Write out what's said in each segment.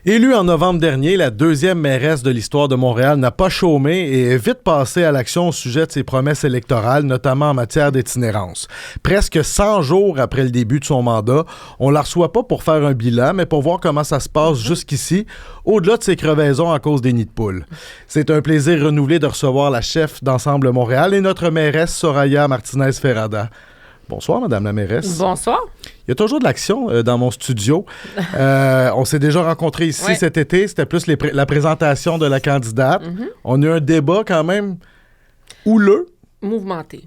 Élue en novembre dernier, la deuxième mairesse de l'histoire de Montréal n'a pas chômé et est vite passée à l'action au sujet de ses promesses électorales, notamment en matière d'itinérance. Presque 100 jours après le début de son mandat, on la reçoit pas pour faire un bilan, mais pour voir comment ça se passe jusqu'ici, au-delà de ses crevaisons à cause des nids de poules. C'est un plaisir renouvelé de recevoir la chef d'Ensemble Montréal et notre mairesse Soraya Martinez-Ferrada. Bonsoir, Madame la mairesse. Bonsoir. Il y a toujours de l'action dans mon studio. On s'est déjà rencontrés ici cet été. C'était plus la présentation de la candidate. On a eu un débat quand même houleux. Mouvementé.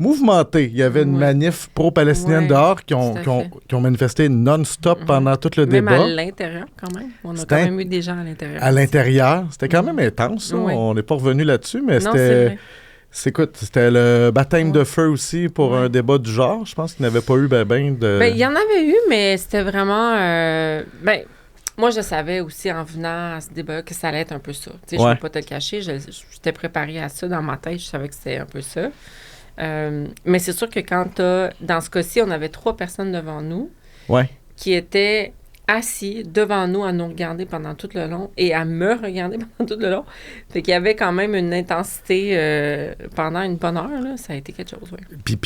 Il y avait une manif pro-palestinienne dehors qui ont manifesté non-stop pendant tout le débat. Même à l'intérieur, quand même. On a quand même eu des gens à l'intérieur. À l'intérieur. C'était quand même intense. On n'est pas revenu là-dessus, mais c'était... C'était le baptême de feu aussi pour un débat du genre. Je pense qu'il n'avait pas eu de... il y en avait eu, mais c'était vraiment... moi, je savais aussi en venant à ce débat que ça allait être un peu ça. Je ne vais pas te le cacher. J'étais préparée à ça dans ma tête. Je savais que c'était un peu ça. Mais c'est sûr que dans ce cas-ci, on avait 3 personnes devant nous qui étaient assis devant nous à nous regarder pendant tout le long et à me regarder pendant tout le long. Fait qu'il y avait quand même une intensité pendant une bonne heure, là. Ça a été quelque chose, Puis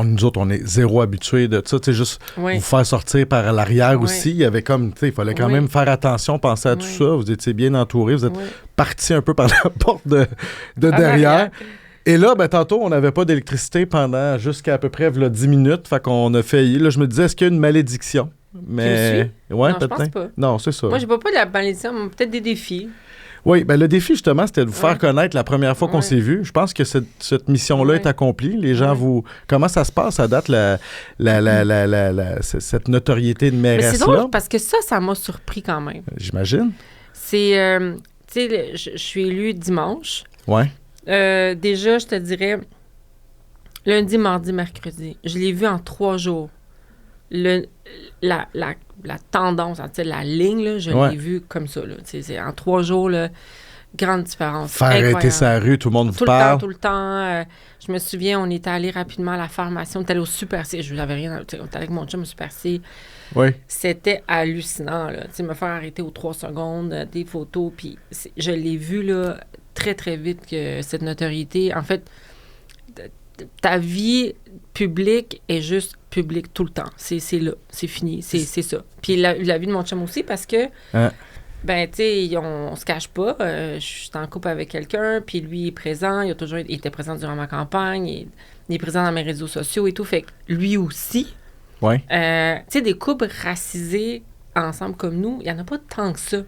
nous autres, on est zéro habitués de ça. Tu sais, juste vous faire sortir par l'arrière aussi. Il y avait comme, tu sais, il fallait quand même faire attention, penser à tout ça. Vous étiez bien entourés. Vous êtes partis un peu par la porte de derrière. Et là, tantôt, on n'avait pas d'électricité pendant jusqu'à peu près 10 minutes. Fait qu'on a failli. Là, je me disais, est-ce qu'il y a une malédiction? Mais non, je pense pas. Non, c'est ça. Moi, je vois pas de la malédiction, mais peut-être des défis. Oui, le défi, justement, c'était de vous faire connaître la première fois qu'on s'est vu. Je pense que cette mission-là est accomplie. Les gens vous... Comment ça se passe à date, cette notoriété de mairesse-là? Mais c'est drôle, parce que ça m'a surpris quand même. J'imagine. C'est... tu sais, je suis élue dimanche. Oui. Déjà, je te dirais, lundi, mardi, mercredi. Je l'ai vu en 3 jours. La tendance, la ligne, là, je l'ai vue comme ça. Là. C'est en 3 jours, là, grande différence. Faire arrêter sa rue, tout le monde vous parle. Tout le temps. Je me souviens, on était allé rapidement à la pharmacie. On était allé au Super C. Je n'avais rien. On était allé avec mon chum au Super C. Oui. C'était hallucinant. Là. Me faire arrêter aux 3 secondes, des photos. Puis je l'ai vu là, très, très vite que cette notoriété. En fait, ta vie publique est juste publique tout le temps. C'est là. C'est fini. C'est ça. Puis la vie de mon chum aussi, parce que, tu sais, on se cache pas. Je suis en couple avec quelqu'un, puis lui, il est présent. Il était présent durant ma campagne. Il est présent dans mes réseaux sociaux et tout. Fait que lui aussi. Oui. Tu sais, des couples racisés ensemble comme nous, il n'y en a pas tant que ça.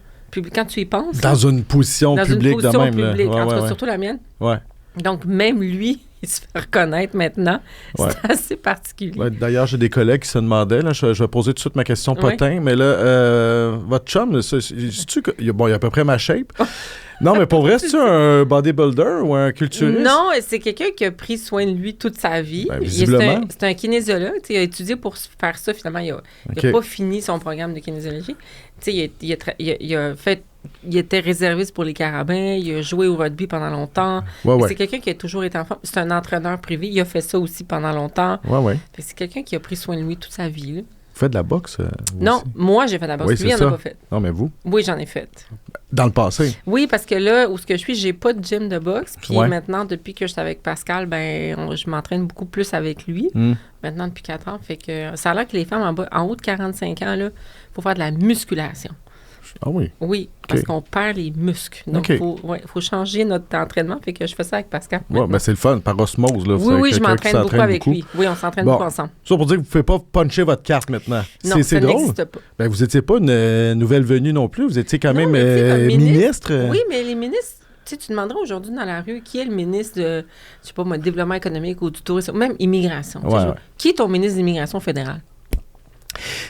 Quand tu y penses. Dans une position publique de même. Publique, là. En tout cas, surtout la mienne. Ouais. Donc, même lui, il se fait reconnaître maintenant. C'est assez particulier. Ouais, d'ailleurs, j'ai des collègues qui se demandaient, là, je vais poser tout de suite ma question potin, mais là, votre chum, c'est-tu que... il a à peu près ma shape. Non, mais pour vrai, c'est-tu un bodybuilder ou un culturiste? Non, c'est quelqu'un qui a pris soin de lui toute sa vie. Visiblement. C'est un kinésiologue. Il a étudié pour faire ça. Finalement, il n'a pas fini son programme de kinésiologie. Il était réserviste pour les Carabins, il a joué au rugby pendant longtemps. C'est quelqu'un qui a toujours été en forme. C'est un entraîneur privé, il a fait ça aussi pendant longtemps. C'est quelqu'un qui a pris soin de lui toute sa vie. Là. Vous faites de la boxe? Non, moi j'ai fait de la boxe. Lui, il n'en a pas fait. Non, mais vous? Oui, j'en ai fait. Dans le passé? Oui, parce que là, où je suis, j'ai pas de gym de boxe. Puis maintenant, depuis que je suis avec Pascal, je m'entraîne beaucoup plus avec lui. Maintenant, depuis 4 ans. Fait que ça a l'air que les femmes en haut de 45 ans, il faut faire de la musculation. Ah oui? Oui, parce qu'on perd les muscles. Donc, il faut changer notre entraînement. Fait que je fais ça avec Pascal. Oui, mais c'est le fun, par osmose. Là, oui, je m'entraîne beaucoup avec lui. Oui, on s'entraîne beaucoup ensemble. Ça pour dire que vous ne pouvez pas puncher votre carte maintenant. Non, ça n'existe pas. Ben, vous n'étiez pas une nouvelle venue non plus. Vous étiez quand même ministre. Oui, mais les ministres... Tu demanderais aujourd'hui dans la rue qui est le ministre de, je sais pas moi, développement économique ou du tourisme, même immigration. Qui est ton ministre d'immigration fédéral?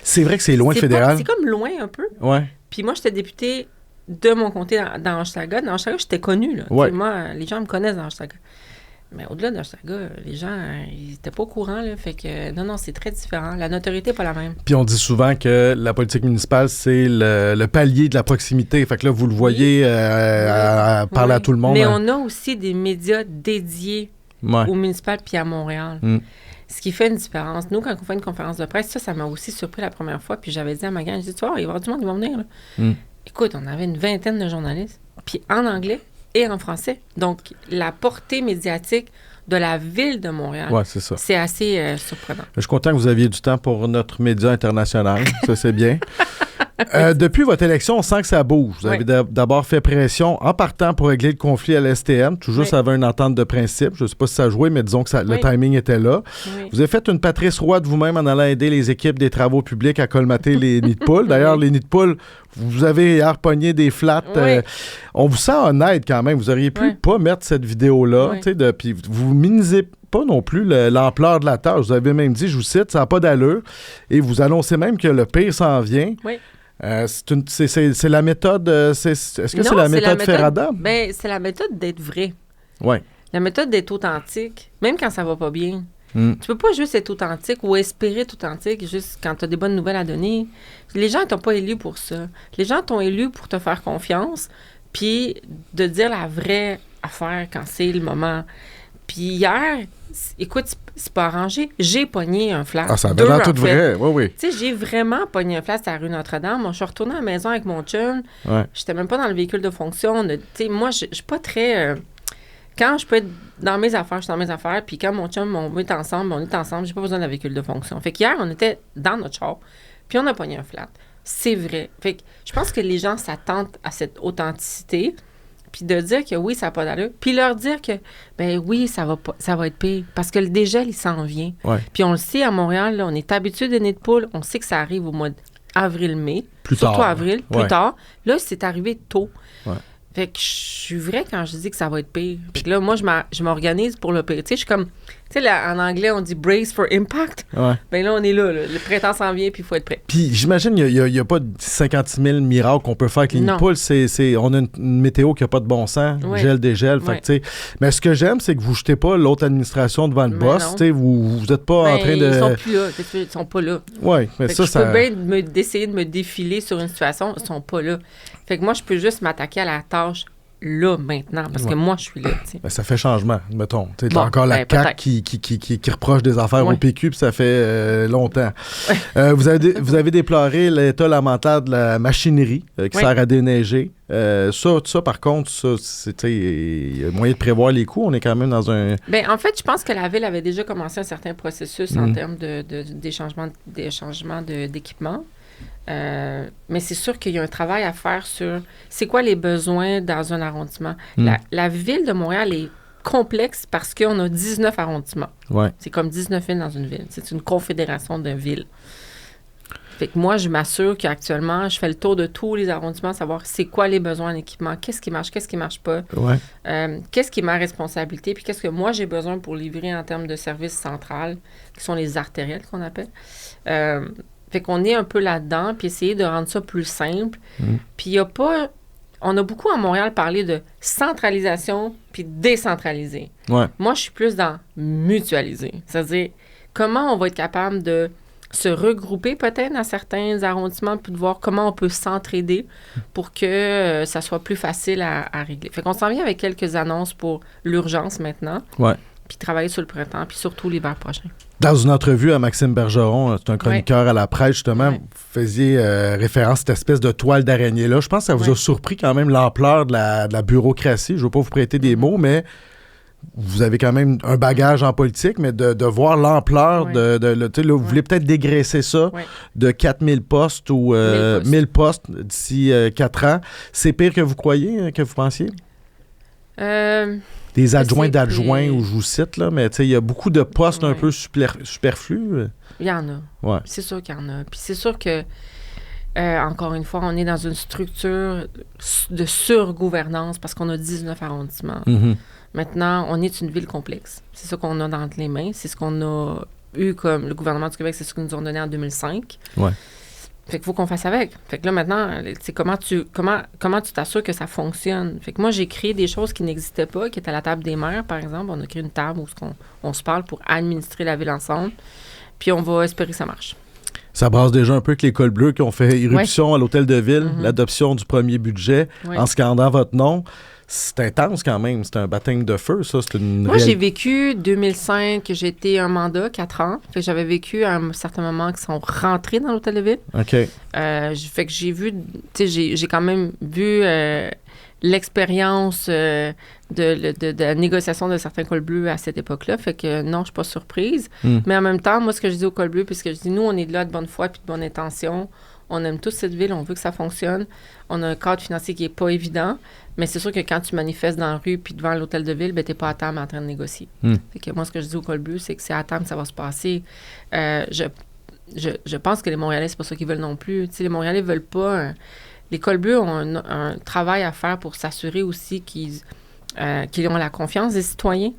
C'est vrai que c'est loin fédéral. C'est comme loin un peu. Ouais. Puis moi, j'étais députée de mon comté dans Hochelaga. Dans Hochelaga, j'étais connue. Là. Moi, les gens me connaissent dans Hochelaga. Mais au-delà d'Hochelaga, les gens, ils n'étaient pas au courant. Là, fait que non, c'est très différent. La notoriété n'est pas la même. Puis on dit souvent que la politique municipale, c'est le palier de la proximité. Fait que là, vous le voyez parler à tout le monde. Mais on a aussi des médias dédiés au municipal puis à Montréal. Ce qui fait une différence. Nous, quand on fait une conférence de presse, ça m'a aussi surpris la première fois. Puis j'avais dit à ma gang, je dis, tu vois, il va y avoir du monde qui va venir. Là. écoute, on avait une vingtaine de journalistes, puis en anglais et en français. Donc, la portée médiatique de la ville de Montréal, c'est assez surprenant. Je suis content que vous aviez du temps pour notre média international. Ça, c'est bien. Depuis votre élection, on sent que ça bouge. Vous avez d'abord fait pression en partant pour régler le conflit à l'STM. Tout juste avant une entente de principe. Je ne sais pas si ça a joué, mais disons que le timing était là. Oui. Vous avez fait une Patrice Roy de vous-même en allant aider les équipes des travaux publics à colmater les nids de poules. D'ailleurs, les nids de poules, vous avez harpogné des flats. On vous sent honnête quand même. Vous auriez pu pas mettre cette vidéo-là. Puis vous minimisez pas non plus l'ampleur de la tâche. Vous avez même dit, je vous cite, ça n'a pas d'allure. Et vous annoncez même que le pire s'en vient. Oui. C'est la méthode. Est-ce que c'est la méthode Ferrada? Ben, c'est la méthode d'être vrai. Oui. La méthode d'être authentique, même quand ça va pas bien. Tu peux pas juste être authentique ou espérer être authentique juste quand tu as des bonnes nouvelles à donner. Les gens t'ont pas élu pour ça. Les gens t'ont élu pour te faire confiance, puis de dire la vraie affaire quand c'est le moment. Puis hier, écoute, c'est pas arrangé. J'ai pogné un flash. Ah, ça avait l'air tout vrai. Oui. Tu sais, j'ai vraiment pogné un flash à la rue Notre-Dame. Moi, je suis retournée à la maison avec mon chum. J'étais même pas dans le véhicule de fonction. Tu sais, moi, je suis pas très... Quand je peux être dans mes affaires, je suis dans mes affaires. Puis quand mon chum, on est ensemble. J'ai pas besoin d'un véhicule de fonction. Fait qu'hier, on était dans notre char. Puis on a pogné un flat. C'est vrai. Fait que je pense que les gens s'attendent à cette authenticité. Puis de dire que oui, ça n'a pas d'allure. Puis leur dire que, ben oui, ça va être pire. Parce que le dégel, il s'en vient. Puis on le sait, à Montréal, là, on est habitué des nids de poules. On sait que ça arrive au mois d'avril-mai. Surtout avril, plus tard. Là, c'est arrivé tôt. Fait que je suis vrai quand je dis que ça va être pire. Puis là, moi, je m'organise pour le pire. Tu sais, je suis comme... Tu sais, en anglais, on dit « brace for impact ». Bien là, on est là. Le printemps s'en vient, puis il faut être prêt. Puis j'imagine qu'il n'y a pas 56 000 miracles qu'on peut faire avec les nids de poules. On a une météo qui n'a pas de bon sens. Gel, dégel. Fait que, tu sais, mais ce que j'aime, c'est que vous ne jetez pas l'autre administration devant le boss. Tu sais, vous n'êtes pas en train de... Ils sont plus là. Ils sont pas là. Oui, mais fait ça... Je peux bien essayer de me défiler sur une situation. Ils sont pas là. Fait que moi, je peux juste m'attaquer à la tâche là, maintenant, parce que moi, je suis là. Ben, ça fait changement, mettons. Tu as encore la CAQ qui reproche des affaires au PQ, puis ça fait longtemps. Vous avez déploré l'état lamentable de la machinerie qui sert à déneiger. Ça, par contre, il y a moyen de prévoir les coûts. On est quand même dans un... Bien, en fait, je pense que la Ville avait déjà commencé un certain processus en termes des changements d'équipement. Mais c'est sûr qu'il y a un travail à faire sur c'est quoi les besoins dans un arrondissement. La Ville de Montréal est complexe parce qu'on a 19 arrondissements. C'est comme 19 villes dans une ville. C'est une confédération de villes. Fait que moi, je m'assure qu'actuellement, je fais le tour de tous les arrondissements, savoir c'est quoi les besoins en équipement, qu'est-ce qui marche pas, qu'est-ce qui est ma responsabilité, puis qu'est-ce que moi, j'ai besoin pour livrer en termes de services centrales, qui sont les artériels qu'on appelle. Fait qu'on est un peu là-dedans, puis essayer de rendre ça plus simple. Puis il n'y a pas... On a beaucoup à Montréal parlé de centralisation puis décentraliser. Moi, je suis plus dans mutualiser. C'est-à-dire, comment on va être capable de se regrouper peut-être dans certains arrondissements puis de voir comment on peut s'entraider pour que ça soit plus facile à régler. Fait qu'on s'en vient avec quelques annonces pour l'urgence maintenant. Puis travailler sur le printemps, puis surtout l'hiver prochain. Dans une entrevue à Maxime Bergeron, c'est un chroniqueur à la presse, justement, vous faisiez référence à cette espèce de toile d'araignée-là. Je pense que ça vous a surpris quand même l'ampleur de la bureaucratie. Je ne veux pas vous prêter des mots, mais vous avez quand même un bagage en politique, mais de voir l'ampleur vous voulez peut-être dégraisser ça de 4000 postes ou 1000 postes d'ici 4 ans. C'est pire que vous croyez, que vous pensiez? Des adjoints d'adjoints, où je vous cite, là, mais il y a beaucoup de postes un peu superflus. Il y en a. C'est sûr qu'il y en a. Puis c'est sûr que, encore une fois, on est dans une structure de surgouvernance parce qu'on a 19 arrondissements. Maintenant, on est une ville complexe. C'est ça qu'on a dans les mains. C'est ce qu'on a eu comme le gouvernement du Québec, c'est ce qu'ils nous ont donné en 2005. Fait qu'il faut qu'on fasse avec. Fait que là, maintenant, c'est comment tu t'assures que ça fonctionne. Fait que moi, j'ai créé des choses qui n'existaient pas, qui étaient à la table des maires, par exemple. On a créé une table où on se parle pour administrer la ville ensemble. Puis on va espérer que ça marche. Ça brasse déjà un peu que les cols bleus qui ont fait irruption à l'Hôtel de Ville, l'adoption du premier budget, en scandant votre nom. C'est intense quand même. C'est un baptême de feu, ça. C'est une Moi, j'ai vécu 2005, j'ai été un mandat, 4 ans. Fait que j'avais vécu à un certain moment qu'ils sont rentrés dans l'Hôtel de Ville. OK. Fait que j'ai vu, tu sais, j'ai quand même vu l'expérience de la négociation de certains cols bleus à cette époque-là. Fait que non, je suis pas surprise. Mais en même temps, moi, ce que je dis aux cols bleus, puisque je dis, nous, on est là de bonne foi puis de bonne intention. On aime toute cette ville, on veut que ça fonctionne. On a un cadre financier qui n'est pas évident, mais c'est sûr que quand tu manifestes dans la rue puis devant l'hôtel de ville, ben, tu n'es pas à table en train de négocier. Fait que moi, ce que je dis au col bleu, c'est que c'est à table que ça va se passer. Je pense que les Montréalais, c'est pas ça qu'ils veulent non plus. Tu sais, les Montréalais veulent pas... les cols bleus ont un travail à faire pour s'assurer aussi qu'ils ont la confiance des citoyens.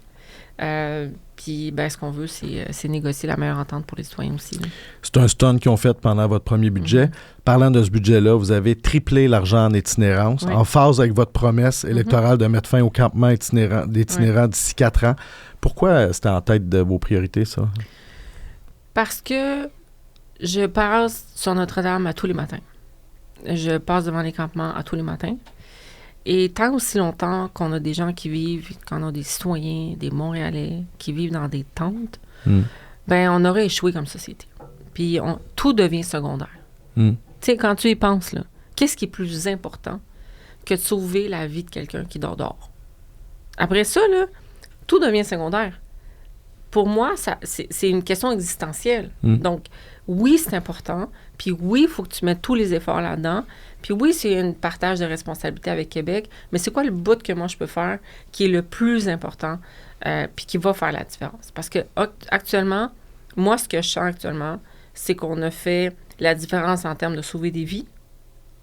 Puis, ben, ce qu'on veut, c'est négocier la meilleure entente pour les citoyens aussi. Là. C'est un stunt qu'ils ont fait pendant votre premier budget. Parlant de ce budget-là, vous avez triplé l'argent en itinérance, en phase avec votre promesse électorale de mettre fin au campement d'itinérants d'ici 4 ans. Pourquoi c'était en tête de vos priorités, ça? Parce que je passe sur Notre-Dame à tous les matins. Je passe devant les campements à tous les matins. Et tant aussi longtemps qu'on a des gens qui vivent, qu'on a des citoyens, des Montréalais qui vivent dans des tentes, ben on aurait échoué comme société. Puis tout devient secondaire. Tu sais, quand tu y penses, là, qu'est-ce qui est plus important que de sauver la vie de quelqu'un qui dort dehors? Après ça, là, tout devient secondaire. Pour moi, c'est une question existentielle. Donc, oui, c'est important. Puis oui, il faut que tu mettes tous les efforts là-dedans. Puis oui, c'est un partage de responsabilité avec Québec. Mais c'est quoi le bout que moi, je peux faire qui est le plus important puis qui va faire la différence? Parce que actuellement, moi, ce que je sens actuellement, c'est qu'on a fait la différence en termes de sauver des vies,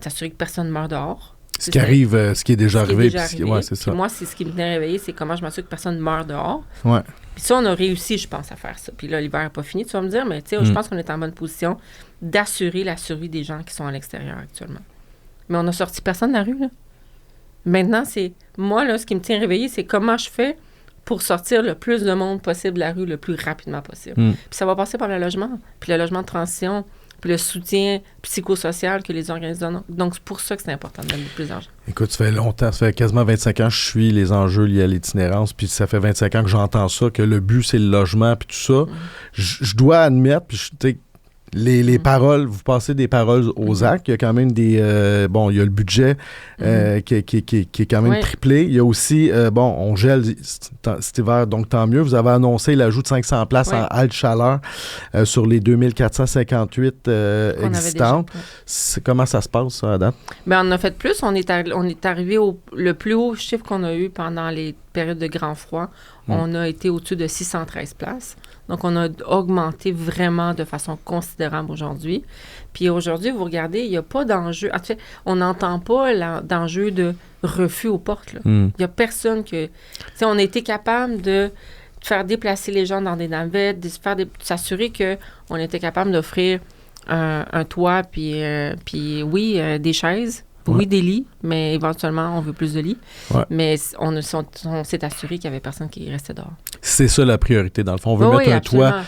s'assurer que personne ne meurt dehors. Ce qui arrive, ce qui est déjà arrivé. Ouais, c'est ça. Moi, c'est ce qui me tenait réveillé, c'est comment je m'assure que personne ne meurt dehors. Ouais. Puis ça, on a réussi, je pense, à faire ça. Puis là, l'hiver n'est pas fini, tu vas me dire, mais tu sais, je pense qu'on est en bonne position d'assurer la survie des gens qui sont à l'extérieur actuellement. Mais on n'a sorti personne de la rue, là. Maintenant, c'est... Moi, là, ce qui me tient réveillé, c'est comment je fais pour sortir le plus de monde possible de la rue le plus rapidement possible. Puis ça va passer par le logement, puis le logement de transition, puis le soutien psychosocial que les organismes donnent. Donc, c'est pour ça que c'est important de donner plus d'argent. Écoute, ça fait longtemps, ça fait quasiment 25 ans que je suis les enjeux liés à l'itinérance, puis ça fait 25 ans que j'entends ça, que le but, c'est le logement, puis tout ça. Je dois admettre, puis tu sais, les paroles, vous passez des paroles aux actes. Il y a quand même des... il y a le budget qui est quand même triplé. Il y a aussi... on gèle cet hiver, donc tant mieux. Vous avez annoncé l'ajout de 500 places en halte chaleur sur les 2458 existantes. Comment ça se passe, ça, à date? Bien, on en a fait plus. On est arrivé le plus haut chiffre qu'on a eu pendant les périodes de grand froid. On a été au-dessus de 613 places. Donc, on a augmenté vraiment de façon considérable aujourd'hui. Puis aujourd'hui, vous regardez, il n'y a pas d'enjeu. En fait, on n'entend pas d'enjeu de refus aux portes. Il n'y a personne que... Tu sais, on a été capable de faire déplacer les gens dans des navettes, de s'assurer qu'on était capable d'offrir un toit, puis des chaises. Oui, des lits, mais éventuellement, on veut plus de lits. Ouais. Mais on s'est assuré qu'il n'y avait personne qui restait dehors. C'est ça la priorité, dans le fond. On veut mettre un toit.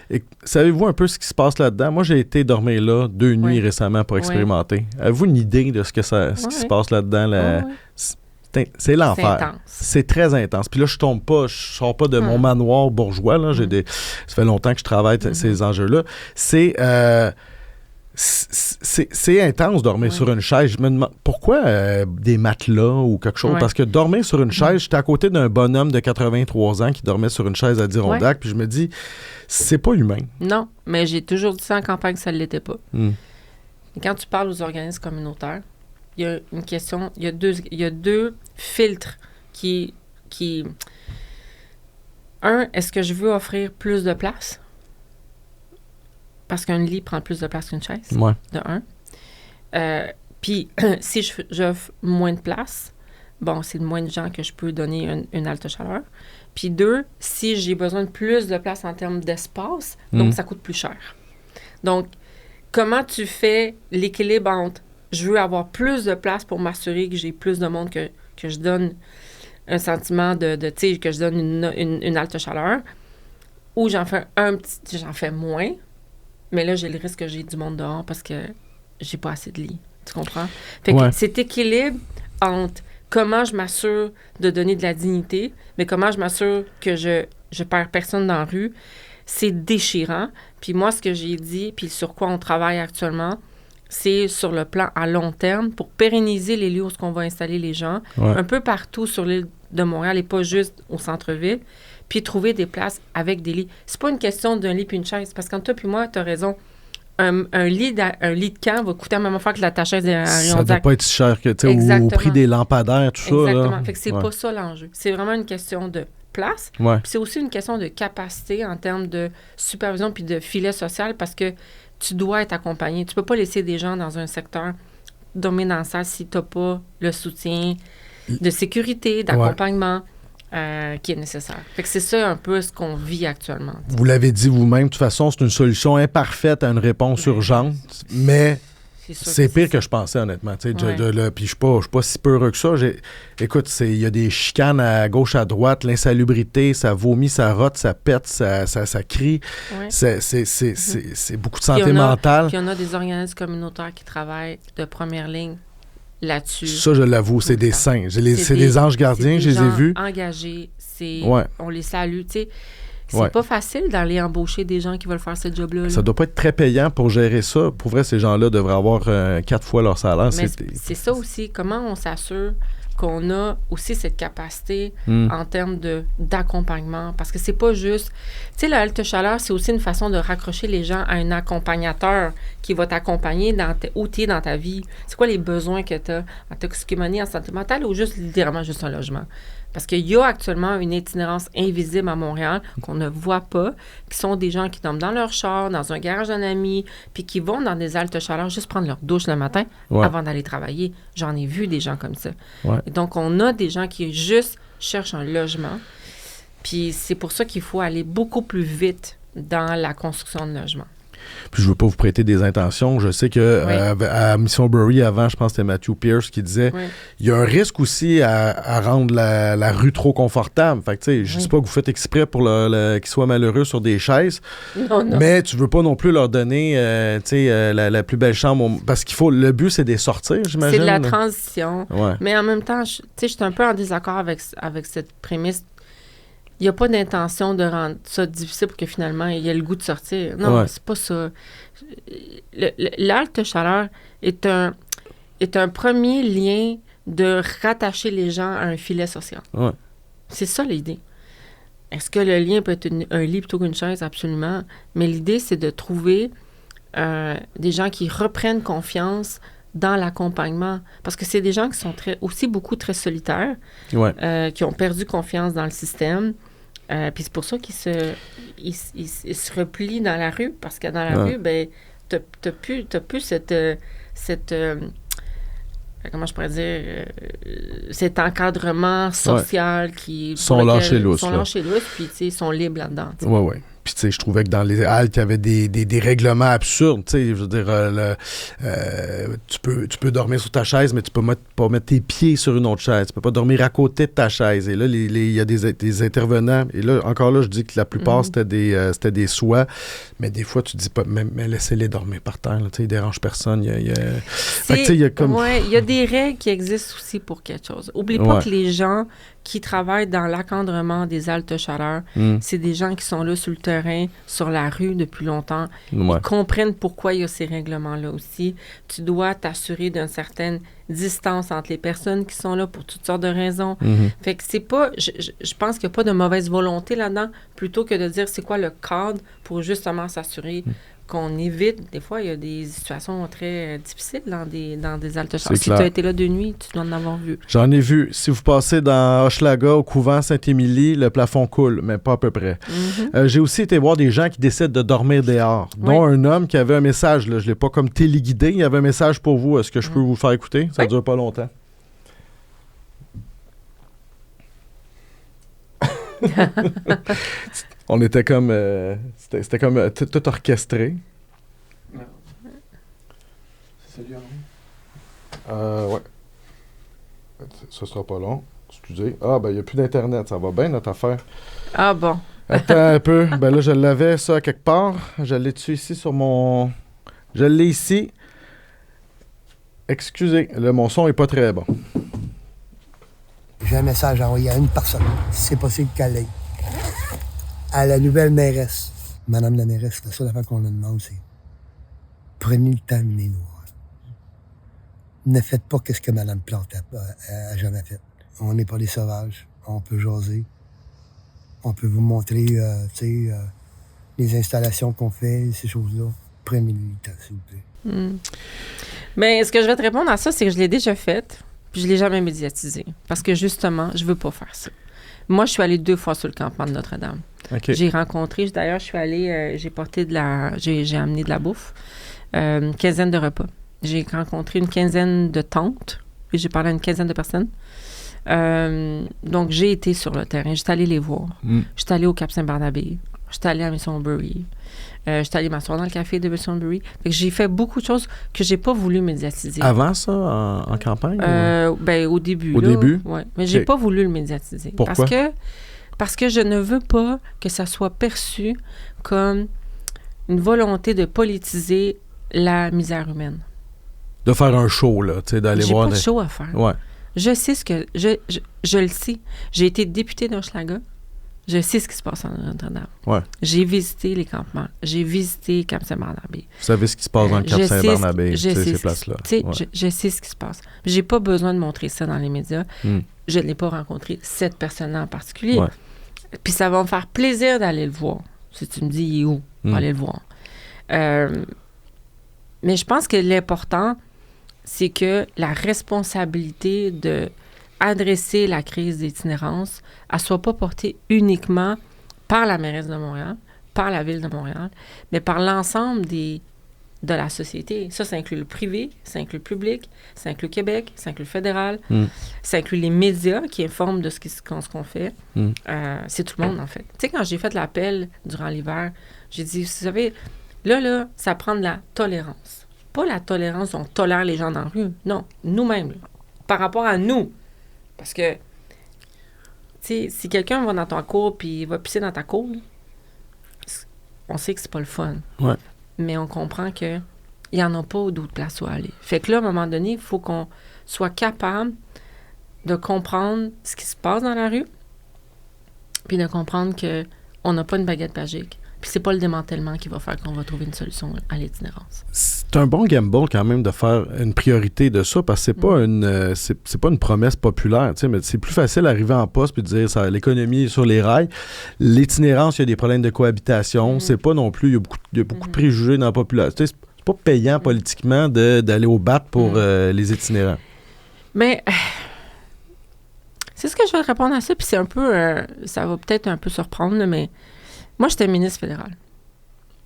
Et savez-vous un peu ce qui se passe là-dedans? Moi, j'ai été dormir là 2 nuits récemment pour expérimenter. Avez-vous une idée de ce qui se passe là-dedans? C'est l'enfer. C'est très intense. Puis là, je sors pas de mon manoir bourgeois. Là. Ça fait longtemps que je travaille ces enjeux-là. C'est intense dormir sur une chaise. Je me demande pourquoi des matelas ou quelque chose. Parce que dormir sur une chaise, j'étais à côté d'un bonhomme de 83 ans qui dormait sur une chaise à Dirondac, puis je me dis, c'est pas humain. Non, mais j'ai toujours dit ça en campagne que ça ne l'était pas. Et quand tu parles aux organismes communautaires, il y a une question, il y a deux filtres qui... Un, est-ce que je veux offrir plus de place? Parce qu'un lit prend plus de place qu'une chaise, de un. Puis, si j'offre moins de place, c'est moins de gens que je peux donner une halte chaleur. Puis 2, si j'ai besoin de plus de place en termes d'espace, donc ça coûte plus cher. Donc, comment tu fais l'équilibre entre je veux avoir plus de place pour m'assurer que j'ai plus de monde, que je donne un sentiment de tu sais, que je donne une halte chaleur, ou j'en fais moins, Mais là, j'ai le risque que j'ai du monde dehors parce que j'ai pas assez de lits. Tu comprends? Fait que cet équilibre entre comment je m'assure de donner de la dignité, mais comment je m'assure que je perds personne dans la rue, c'est déchirant. Puis moi, ce que j'ai dit, puis sur quoi on travaille actuellement, c'est sur le plan à long terme pour pérenniser les lieux où on va installer les gens, un peu partout sur l'île de Montréal et pas juste au centre-ville, puis trouver des places avec des lits. C'est pas une question d'un lit puis une chaise, parce qu'entre toi puis moi, t'as raison. Un lit de camp va coûter la même affaire que ta chaise à Ça ne doit pas être si cher que, tu sais, au prix des lampadaires, tout ça. Exactement. Fait que c'est pas ça l'enjeu. C'est vraiment une question de place. Puis c'est aussi une question de capacité en termes de supervision puis de filet social parce que tu dois être accompagné. Tu peux pas laisser des gens dans un secteur dominant si tu n'as pas le soutien de sécurité, d'accompagnement. Qui est nécessaire. Fait que c'est ça un peu ce qu'on vit actuellement. T'sais. Vous l'avez dit vous-même, de toute façon, c'est une solution imparfaite à une réponse urgente, mais c'est pire que je pensais, honnêtement. Puis je suis pas si peureux que ça. Écoute, il y a des chicanes à gauche, à droite, l'insalubrité, ça vomit, ça rote, ça pète, ça crie. Ouais. C'est beaucoup de santé mentale. Puis il y en a des organismes communautaires qui travaillent de première ligne là-dessus. Ça, je l'avoue, c'est des saints. C'est des anges gardiens, je les ai vus. Engagés, on les salue, tu sais. C'est pas facile d'aller embaucher des gens qui veulent faire ce job-là. Ça doit pas être très payant pour gérer ça. Pour vrai, ces gens-là devraient avoir 4 fois leur salaire. Mais c'est ça aussi. Comment on s'assure qu'on a aussi cette capacité en termes d'accompagnement? Parce que c'est pas juste... Tu sais, la halte chaleur, c'est aussi une façon de raccrocher les gens à un accompagnateur qui va t'accompagner où tu es dans ta vie. C'est quoi les besoins que tu as en toxicomanie, en santé mentale ou juste littéralement juste un logement? Parce qu'il y a actuellement une itinérance invisible à Montréal qu'on ne voit pas, qui sont des gens qui tombent dans leur char, dans un garage d'un ami, puis qui vont dans des haltes chaleur juste prendre leur douche le matin avant d'aller travailler. J'en ai vu des gens comme ça. Et donc, on a des gens qui juste cherchent un logement. Puis c'est pour ça qu'il faut aller beaucoup plus vite dans la construction de logements. Puis je veux pas vous prêter des intentions. Je sais que à Missionbury, avant, je pense que c'était Matthew Pierce qui disait il y a un risque aussi à rendre la rue trop confortable. Fait que, tu sais, je dis pas que vous faites exprès pour qu'ils soient malheureux sur des chaises. Non. Mais tu veux pas non plus leur donner la plus belle chambre. Parce le but, c'est de les sortir, j'imagine. C'est de la transition. Mais en même temps, je suis un peu en désaccord avec cette prémisse. Il n'y a pas d'intention de rendre ça difficile pour que finalement, il y ait le goût de sortir. Non, c'est pas ça. L'halte chaleur est un premier lien de rattacher les gens à un filet social. C'est ça l'idée. Est-ce que le lien peut être un lit plutôt qu'une chaise? Absolument. Mais l'idée, c'est de trouver des gens qui reprennent confiance dans l'accompagnement. Parce que c'est des gens qui sont beaucoup très solitaires, qui ont perdu confiance dans le système. Puis c'est pour ça qu'ils se replient dans la rue, parce que dans la rue, ben, t'as plus cette comment je pourrais dire, cet encadrement social qui... sont lâchés lousses, puis ils sont libres là-dedans. Oui. Puis, tu sais, je trouvais que dans les haltes, il y avait des règlements absurdes. Tu sais, je veux dire, tu peux dormir sur ta chaise, mais tu peux pas mettre tes pieds sur une autre chaise. Tu peux pas dormir à côté de ta chaise. Et là, il y a des intervenants. Et là, encore là, je dis que la plupart, c'était des soies. Mais des fois, tu dis pas, mais laissez-les dormir par terre. Tu sais, ils dérangent personne. Il y a des règles qui existent aussi pour quelque chose. Oublie pas que les gens qui travaillent dans l'encadrement des haltes chaleur, c'est des gens qui sont là sur le terrain, sur la rue depuis longtemps. Ils comprennent pourquoi il y a ces règlements-là aussi. Tu dois t'assurer d'une certaine distance entre les personnes qui sont là pour toutes sortes de raisons. Fait que c'est pas... Je pense qu'il n'y a pas de mauvaise volonté là-dedans, plutôt que de dire c'est quoi le cadre pour justement s'assurer qu'on évite. Des fois, il y a des situations très difficiles dans des haltes chaleur. Si tu as été là de nuit, tu dois en avoir vu. J'en ai vu. Si vous passez dans Hochelaga, au couvent Saint-Émilie, le plafond coule, mais pas à peu près. J'ai aussi été voir des gens qui décident de dormir dehors, dont un homme qui avait un message. Là, je ne l'ai pas comme téléguidé. Il y avait un message pour vous. Est-ce que je peux vous le faire écouter? Ça ne dure pas longtemps. On était comme... c'était comme tout orchestré. C'est celui-là, ouais. Ça sera pas long. Excusez. Ah, ben, il n'y a plus d'Internet. Ça va bien, notre affaire. Ah, bon. Attends un peu. Ben là, je l'avais, ça, quelque part. Je l'ai-tu ici sur mon... Je l'ai ici. Excusez, là, mon son est pas très bon. J'ai un message à envoyer à une personne. Si c'est possible qu'elle l'ait. À la nouvelle mairesse. Madame la mairesse, la seule affaire qu'on nous demande, c'est prenez le temps de nous voir. Ne faites pas ce que Madame Plante a jamais fait. On n'est pas des sauvages. On peut jaser. On peut vous montrer, les installations qu'on fait, ces choses-là. Prenez le temps, s'il vous plaît. Mais ce que je vais te répondre à ça, c'est que je l'ai déjà faite, puis je l'ai jamais médiatisé. Parce que justement, je veux pas faire ça. Moi, je suis allée 2 fois sur le campement de Notre-Dame. OK. J'ai rencontré, d'ailleurs, je suis allée, j'ai amené de la bouffe, une quinzaine de repas. J'ai rencontré une quinzaine de tantes, et j'ai parlé à une quinzaine de personnes. Donc, j'ai été sur le terrain, j'étais allée les voir. J'étais allée au Cap-Saint-Barnabé, j'étais allée à Missionbury, j'étais allée m'asseoir dans le café de Missionbury. Fait que j'ai fait beaucoup de choses que j'ai pas voulu médiatiser. Avant ça, en campagne? Ben, au début. Au début? Ouais. Mais j'ai pas voulu le médiatiser. Pourquoi? Parce que je ne veux pas que ça soit perçu comme une volonté de politiser la misère humaine. De faire un show, là, tu sais, d'aller J'ai voir... pas de show à faire. Ouais. Je sais ce que... Je le sais. J'ai été députée d'Hochelaga. Je sais ce qui se passe en Notre-Dame. Ouais. J'ai visité les campements. J'ai visité Cap-Saint-Barnabé. Vous savez ce qui se passe dans le Cap-Saint-Barnabé, ces places-là. Ouais. Je sais ce qui se passe. J'ai pas besoin de montrer ça dans les médias. Je n'ai pas rencontré cette personne-là en particulier. Ouais. Puis ça va me faire plaisir d'aller le voir. Si tu me dis, il est où? On va aller le voir. Mais je pense que l'important, c'est que la responsabilité de adresser la crise d'itinérance, elle ne soit pas portée uniquement par la mairesse de Montréal, par la Ville de Montréal, mais par l'ensemble de la société. Ça inclut le privé, ça inclut le public, ça inclut le Québec, ça inclut le fédéral, ça inclut les médias qui informent de ce qu'on fait. C'est tout le monde, en fait. Tu sais, quand j'ai fait l'appel durant l'hiver, j'ai dit, vous savez, là, ça prend de la tolérance. Pas la tolérance, on tolère les gens dans la rue. Non, nous-mêmes, là, par rapport à nous. Parce que, tu sais, si quelqu'un va dans ta cour puis va pisser dans ta cour, on sait que c'est pas le fun. Ouais. Mais on comprend qu'il n'y en a pas d'autres places où aller. Fait que là, à un moment donné, il faut qu'on soit capable de comprendre ce qui se passe dans la rue puis de comprendre qu'on n'a pas une baguette magique. Puis c'est pas le démantèlement qui va faire qu'on va trouver une solution à l'itinérance. C'est un bon gamble quand même de faire une priorité de ça parce que c'est pas une promesse populaire, tu sais, mais c'est plus facile d'arriver en poste puis de dire ça, l'économie est sur les rails. L'itinérance, il y a des problèmes de cohabitation, c'est pas non plus, il y a beaucoup de préjugés dans la population. Tu sais, c'est pas payant politiquement d'aller au bat pour les itinérants. Mais c'est ce que je vais répondre à ça, puis c'est un peu, ça va peut-être un peu surprendre, là, mais moi, j'étais ministre fédéral.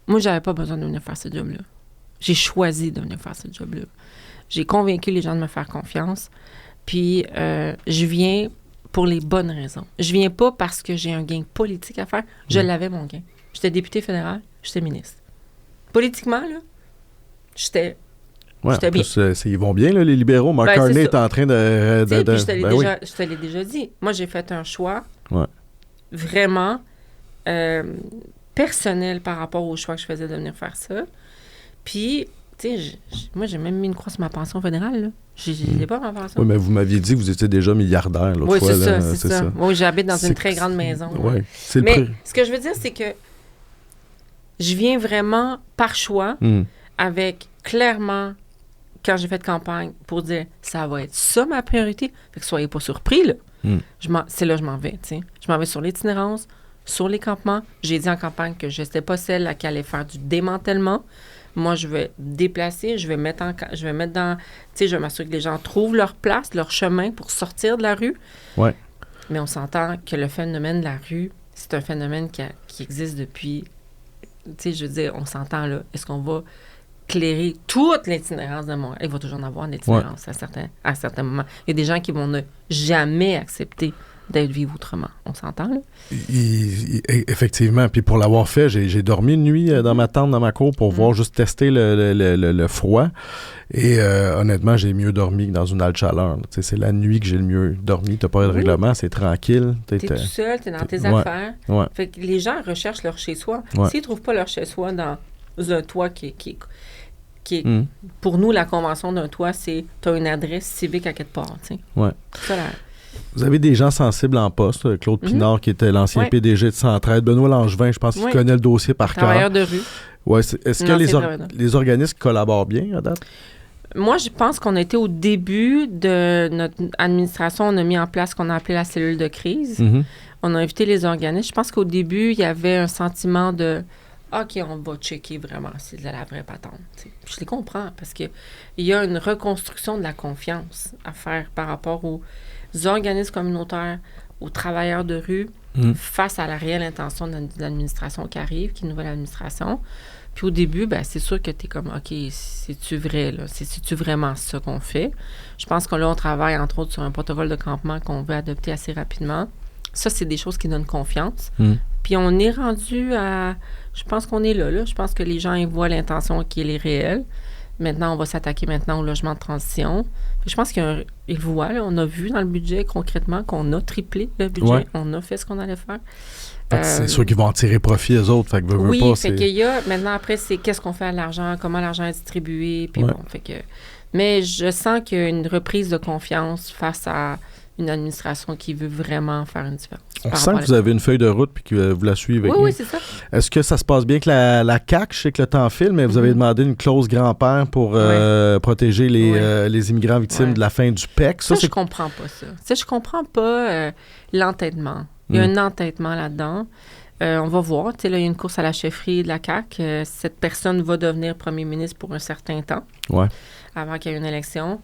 Moi, j'avais pas besoin de venir faire ce job-là. J'ai choisi de venir faire ce job-là. J'ai convaincu les gens de me faire confiance. Puis, je viens pour les bonnes raisons. Je viens pas parce que j'ai un gain politique à faire. Je l'avais, mon gain. J'étais députée fédérale, j'étais ministre. Politiquement, là, j'étais bien. Plus, ils vont bien, là, les libéraux. Mark Carney est en train de... Puis je te l'ai déjà dit. Moi, j'ai fait un choix vraiment... personnel par rapport au choix que je faisais de venir faire ça. Puis, tu sais, moi, j'ai même mis une croix sur ma pension fédérale, là. J'ai pas ma pension. Oui, mais vous m'aviez dit que vous étiez déjà milliardaire l'autre fois. Oui, c'est ça. Oui, j'habite dans une très grande maison. Oui, mais ce que je veux dire, c'est que je viens vraiment par choix avec clairement, quand j'ai fait campagne, pour dire ça va être ça ma priorité. Fait que soyez pas surpris, là. C'est là que je m'en vais, tu sais. Je m'en vais sur l'itinérance, sur les campements. J'ai dit en campagne que je n'étais pas celle qui allait faire du démantèlement. Moi, je vais déplacer, je vais mettre dans... Tu sais, je vais m'assurer que les gens trouvent leur place, leur chemin pour sortir de la rue. Ouais. Mais on s'entend que le phénomène de la rue, c'est un phénomène qui existe depuis... Tu sais, je veux dire, on s'entend, là. Est-ce qu'on va clairer toute l'itinérance de Montréal? Il va toujours en avoir une itinérance à certains moments. Il y a des gens qui vont ne jamais accepter d'être vivre autrement. On s'entend, là? Effectivement. Puis pour l'avoir fait, j'ai dormi une nuit dans ma tente, dans ma cour, pour voir juste tester le froid. Et honnêtement, j'ai mieux dormi que dans une halte chaleur. C'est la nuit que j'ai le mieux dormi. T'as pas de règlement, c'est tranquille. T'es tout seul, t'es dans tes affaires. Ouais. Fait que les gens recherchent leur chez-soi. Ouais. S'ils trouvent pas leur chez-soi dans un toit qui est pour nous, la convention d'un toit, c'est t'as une adresse civique à quelque part. Ouais. Ça, vous avez des gens sensibles en poste. Claude Pinard, qui était l'ancien PDG de Centraide. Benoît Langevin, je pense qu'il connaît le dossier par cœur. Travailleur de rue. Ouais, est-ce que les organismes collaborent bien à date? Moi, je pense qu'on a été au début de notre administration. On a mis en place ce qu'on a appelé la cellule de crise. Mm-hmm. On a invité les organismes. Je pense qu'au début, il y avait un sentiment de OK, on va checker vraiment si c'est de la vraie patente. T'sais. Je les comprends parce qu'il y a une reconstruction de la confiance à faire par rapport aux organismes communautaires, aux travailleurs de rue, face à la réelle intention de l'administration qui arrive, qui est une nouvelle administration. Puis au début, c'est sûr que tu es comme, OK, c'est-tu vrai, là? C'est-tu vraiment ça qu'on fait? Je pense que là, on travaille, entre autres, sur un protocole de campement qu'on veut adopter assez rapidement. Ça, c'est des choses qui donnent confiance. Puis on est rendu à... Je pense qu'on est là. Je pense que les gens, ils voient l'intention qui est réelle. Maintenant, on va s'attaquer maintenant au logement de transition. Puis je pense qu'ils voient, là, on a vu dans le budget concrètement qu'on a triplé le budget. Ouais. On a fait ce qu'on allait faire. C'est sûr qu'ils vont en tirer profit, eux autres. Fait que oui, pas, fait qu'il y a... Maintenant, après, c'est qu'est-ce qu'on fait à l'argent, comment l'argent est distribué. Puis bon, fait que... Mais je sens qu'il y a une reprise de confiance face à une administration qui veut vraiment faire une différence. On sent que vous avez une feuille de route puis que vous la suivez. Oui, c'est ça. Est-ce que ça se passe bien avec la CAQ? Je sais que le temps file, mais vous avez demandé une clause grand-père pour protéger les immigrants victimes de la fin du PEC. Ça, je comprends pas ça. Ça, je comprends pas l'entêtement. Il y a un entêtement là-dedans. On va voir. Tu sais, là, il y a une course à la chefferie de la CAQ. Cette personne va devenir premier ministre pour un certain temps, avant qu'il y ait une élection.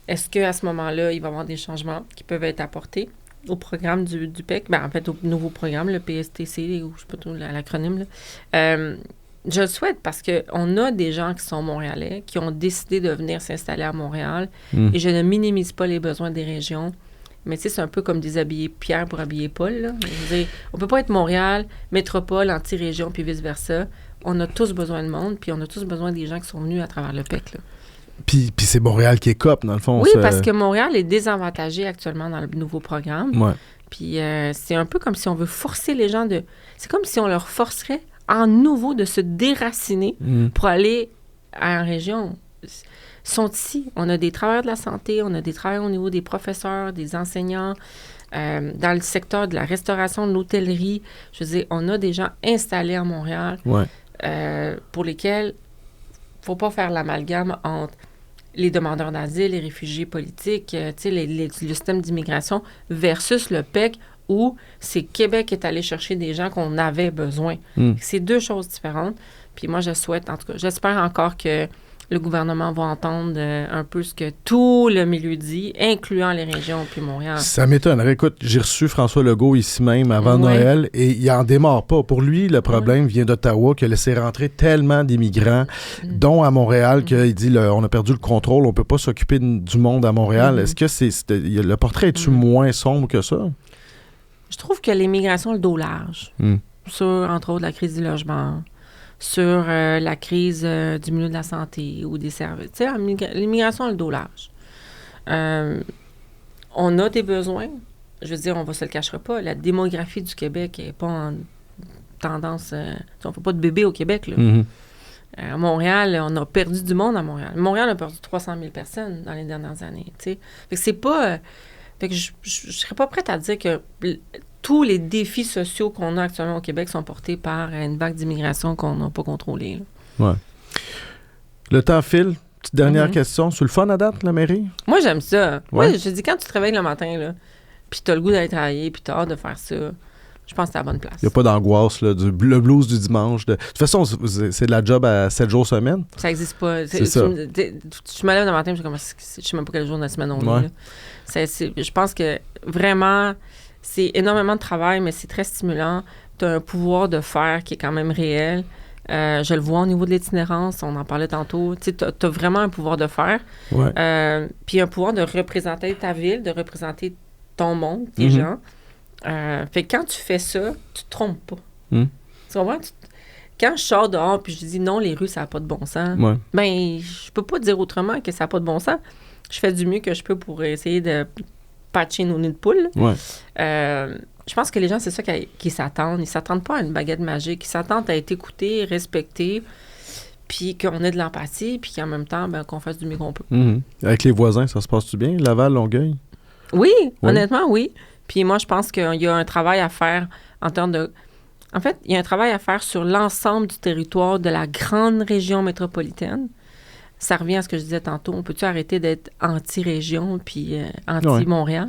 Est-ce qu'à ce moment-là, il va y avoir des changements qui peuvent être apportés au programme du PEC? En fait, au nouveau programme, le PSTC, ou je ne sais pas trop l'acronyme. Je le souhaite parce qu'on a des gens qui sont montréalais, qui ont décidé de venir s'installer à Montréal. Et je ne minimise pas les besoins des régions. Mais tu sais, c'est un peu comme déshabiller Pierre pour habiller Paul. Là. Je veux dire, on ne peut pas être Montréal, métropole, anti-région, puis vice-versa. On a tous besoin de monde, puis on a tous besoin des gens qui sont venus à travers le PEC. Là. Puis c'est Montréal qui est COP, dans le fond. Oui, parce que Montréal est désavantagé actuellement dans le nouveau programme. Ouais. Puis c'est un peu comme si on veut forcer les gens de... C'est comme si on leur forcerait en nouveau de se déraciner pour aller à la région. Ils sont ici. On a des travailleurs de la santé, on a des travailleurs au niveau des professeurs, des enseignants, dans le secteur de la restauration, de l'hôtellerie. Je veux dire, on a des gens installés à Montréal pour lesquels il ne faut pas faire l'amalgame entre les demandeurs d'asile, les réfugiés politiques, le système d'immigration versus le PEC où c'est Québec qui est allé chercher des gens qu'on avait besoin. C'est deux choses différentes. Puis moi, je souhaite, en tout cas, j'espère encore que le gouvernement va entendre un peu ce que tout le milieu dit, incluant les régions puis Montréal. Ça m'étonnerait. Écoute, j'ai reçu François Legault ici même avant Noël et il n'en démarre pas. Pour lui, le problème vient d'Ottawa qui a laissé rentrer tellement d'immigrants, dont à Montréal, qu'il dit on a perdu le contrôle, on ne peut pas s'occuper du monde à Montréal. Est-ce que le portrait est-tu moins sombre que ça? Je trouve que l'immigration a le dos large sur, entre autres, la crise du logement, sur la crise du milieu de la santé ou des services. Tu sais, l'immigration a le dos large. On a des besoins. Je veux dire, on ne se le cachera pas. La démographie du Québec n'est pas en tendance... on ne fait pas de bébés au Québec, là. À Montréal, on a perdu du monde à Montréal. Montréal a perdu 300 000 personnes dans les dernières années, tu sais. Fait que c'est pas... fait que je serais pas prête à dire que... tous les défis sociaux qu'on a actuellement au Québec sont portés par une vague d'immigration qu'on n'a pas contrôlée. Là. Ouais. Le temps file. Petite dernière question. C'est le fun à date, la mairie? Moi, j'aime ça. Moi, je dis, quand tu te réveilles le matin, là, puis tu as le goût d'aller travailler, puis tu as hâte de faire ça, je pense que c'est la bonne place. Il n'y a pas d'angoisse, là, le blues du dimanche. De toute façon, c'est de la job à 7 jours semaine? Ça n'existe pas. C'est ça. Je me lève le matin, je sais même pas quel jour de la semaine on est. Là. Je pense que vraiment... C'est énormément de travail, mais c'est très stimulant. Tu as un pouvoir de faire qui est quand même réel. Je le vois au niveau de l'itinérance, on en parlait tantôt. Tu as vraiment un pouvoir de faire. Puis un pouvoir de représenter ta ville, de représenter ton monde, tes gens. Fait que quand tu fais ça, tu te trompes pas. Mm. Tu comprends? Quand je sors dehors puis je dis non, les rues, ça n'a pas de bon sens, Ouais. ben, je peux pas dire autrement que ça n'a pas de bon sens. Je fais du mieux que je peux pour essayer de patcher nos nids de poule. Ouais. Je pense que les gens, c'est ça qu'ils s'attendent. Ils s'attendent pas à une baguette magique. Ils s'attendent à être écoutés, respectés, puis qu'on ait de l'empathie, puis qu'en même temps, ben, qu'on fasse du mieux qu'on peut. Avec les voisins, ça se passe-tu bien? Laval, Longueuil? Oui, honnêtement, oui. Puis moi, je pense qu'il y a un travail à faire en termes de... En fait, il y a un travail à faire sur l'ensemble du territoire de la grande région métropolitaine. Ça revient à ce que je disais tantôt. On peut-tu arrêter d'être anti-région puis anti-Montréal?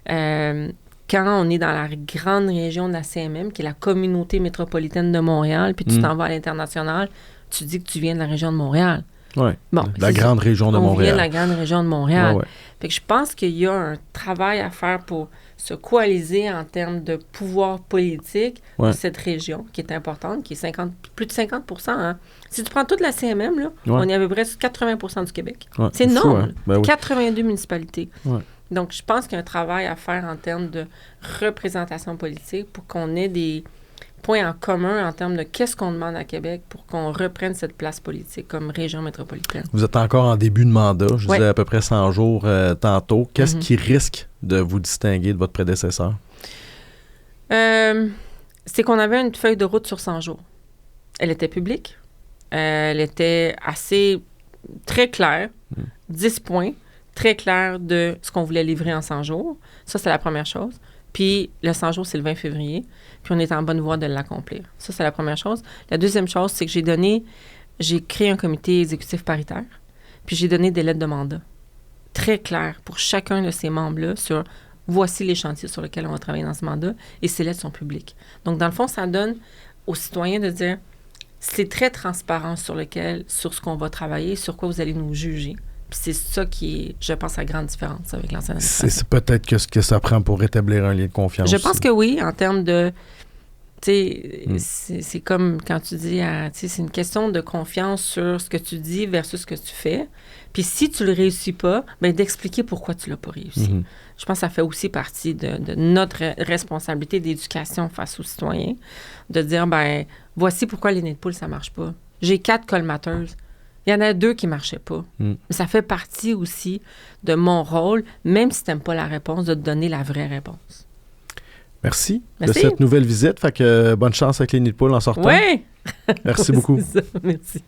Quand on est dans la grande région de la CMM, qui est la communauté métropolitaine de Montréal, puis tu t'en vas à l'international, tu dis que tu viens de la région de Montréal. Oui, bon, la grande région de Montréal. On vient de la grande région de Montréal. Ouais. Fait que je pense qu'il y a un travail à faire pour se coaliser en termes de pouvoir politique de cette région, qui est importante, qui est plus de 50 hein. Si tu prends toute la CMM, là, on est à peu près 80 du Québec. Ouais, c'est énorme. Fou, hein? 82 municipalités. Ouais. Donc, je pense qu'il y a un travail à faire en termes de représentation politique pour qu'on ait des points en commun en termes de qu'est-ce qu'on demande à Québec pour qu'on reprenne cette place politique comme région métropolitaine. Vous êtes encore en début de mandat, je disais à peu près 100 jours tantôt. Qu'est-ce qui risque de vous distinguer de votre prédécesseur? C'est qu'on avait une feuille de route sur 100 jours. Elle était publique. Elle était très claire, 10 points, très clair de ce qu'on voulait livrer en 100 jours. Ça, c'est la première chose. Puis, le 100 jours, c'est le 20 février. Puis, on est en bonne voie de l'accomplir. Ça, c'est la première chose. La deuxième chose, c'est que j'ai créé un comité exécutif paritaire. Puis, j'ai donné des lettres de mandat très claires pour chacun de ces membres-là sur voici les chantiers sur lesquels on va travailler dans ce mandat. Et ces lettres sont publiques. Donc, dans le fond, ça donne aux citoyens de dire c'est très transparent sur ce qu'on va travailler, sur quoi vous allez nous juger. Puis c'est ça qui est, je pense, la grande différence avec l'ancienne administration. C'est peut-être que ce que ça prend pour rétablir un lien de confiance. Je pense que oui, en termes de... Tu sais, c'est comme quand tu dis... Tu sais, c'est une question de confiance sur ce que tu dis versus ce que tu fais. Puis si tu le réussis pas, bien, d'expliquer pourquoi tu l'as pas réussi. Je pense que ça fait aussi partie de notre responsabilité d'éducation face aux citoyens, de dire, ben voici pourquoi les nids de poules, ça marche pas. J'ai 4 colmateuses. Il y en a 2 qui ne marchaient pas. Mais ça fait partie aussi de mon rôle, même si tu n'aimes pas la réponse, de te donner la vraie réponse. Merci de cette nouvelle visite. Fait que bonne chance avec les nids de poules en sortant. Oui! Merci beaucoup. Merci.